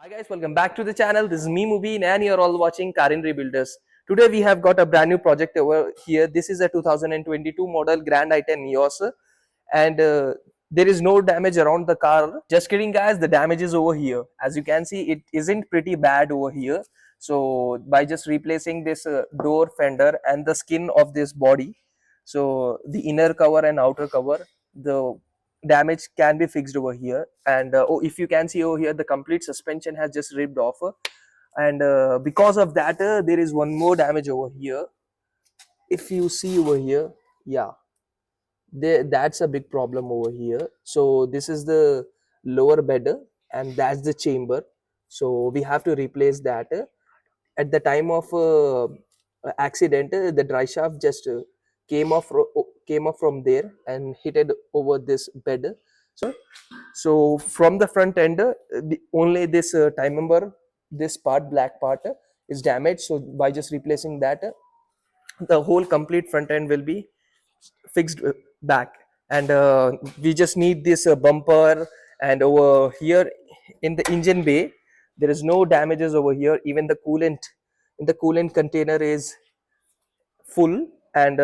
Hi guys, welcome back to the channel. This is me Mubin and you're all watching Car in Rebuilders. Today we have got a brand new project over here. This is a 2022 model Grand I10 Nios and there is no damage around the car. Just kidding guys, the damage is over here. As you can see, it isn't pretty bad over here. So by just replacing this door fender and the skin of this body, so the inner cover and outer cover, the damage can be fixed over here. And if you can see over here, the complete suspension has just ripped off, and because of that there is one more damage over here. If you see over here, yeah, that's a big problem over here. So this is the lower bed, and that's the chamber. So we have to replace that. At the time of accident, the dry shaft just came off from there and hit it over this bed. So so from the front end, only this time number, this part, black part, is damaged. So by just replacing that, the whole complete front end will be fixed back. And we just need this bumper. And over here in the engine bay, there is no damages over here. Even the coolant in the coolant container is full. And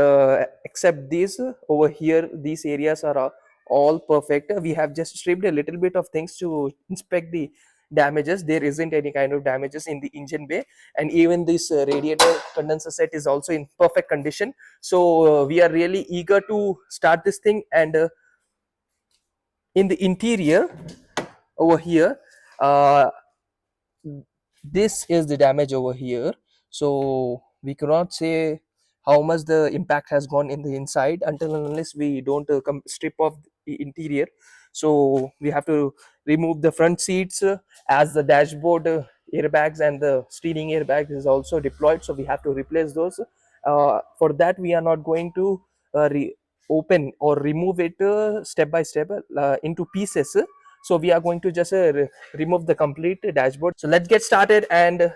except these, over here, these areas are all perfect. We have just stripped a little bit of things to inspect the damages. There isn't any kind of damages in the engine bay, and even this radiator condenser set is also in perfect condition. So we are really eager to start this thing. And in the interior over here, uh, this is the damage over here. So we cannot say how much the impact has gone in the inside until and unless we don't strip off the interior. So we have to remove the front seats, as the dashboard airbags and the steering airbag is also deployed, so we have to replace those. For that, we are not going to open or remove it step by step into pieces. So we are going to just remove the complete dashboard. So let's get started. And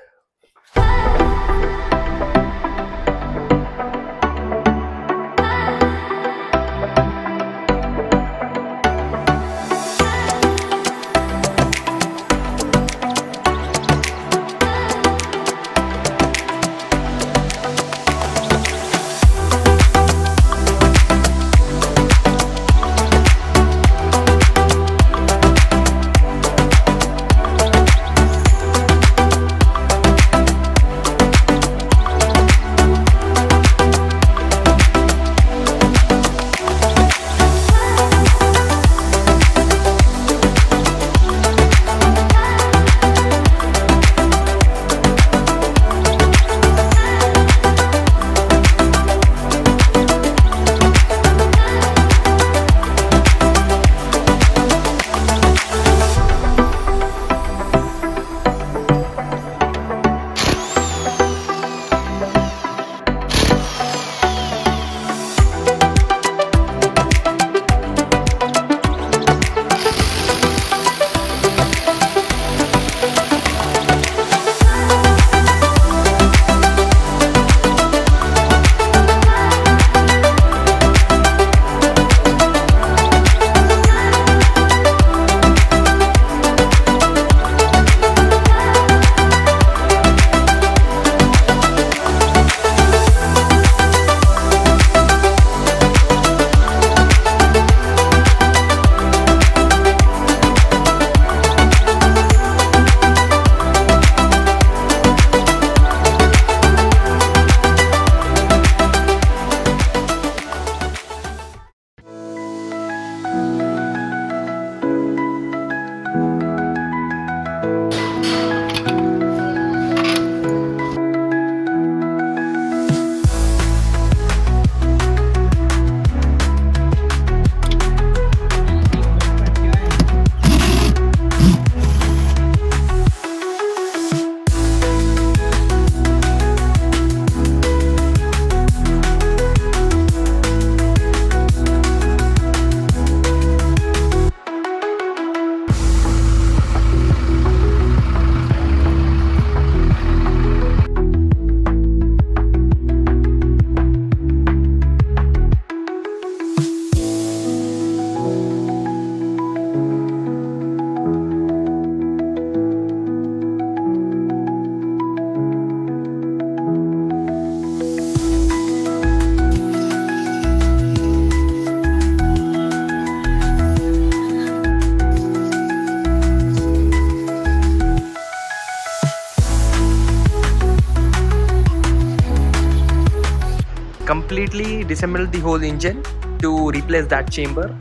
completely disassembled the whole engine to replace that chamber.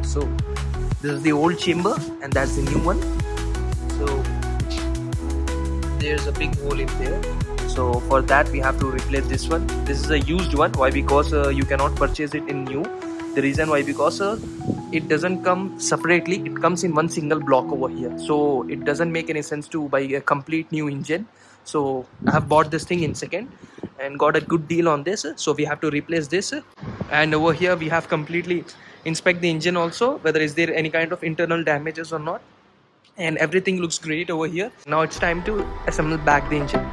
So this is the old chamber and that's the new one. So there's a big hole in there. So for that we have to replace this one. This is a used one. Why? Because you cannot purchase it in new. The reason why, because it doesn't come separately, it comes in one single block over here, so it doesn't make any sense to buy a complete new engine. So I have bought this thing in second and got a good deal on this, so we have to replace this. And over here we have completely inspect the engine also, whether is there any kind of internal damages or not, and everything looks great over here. Now it's time to assemble back the engine.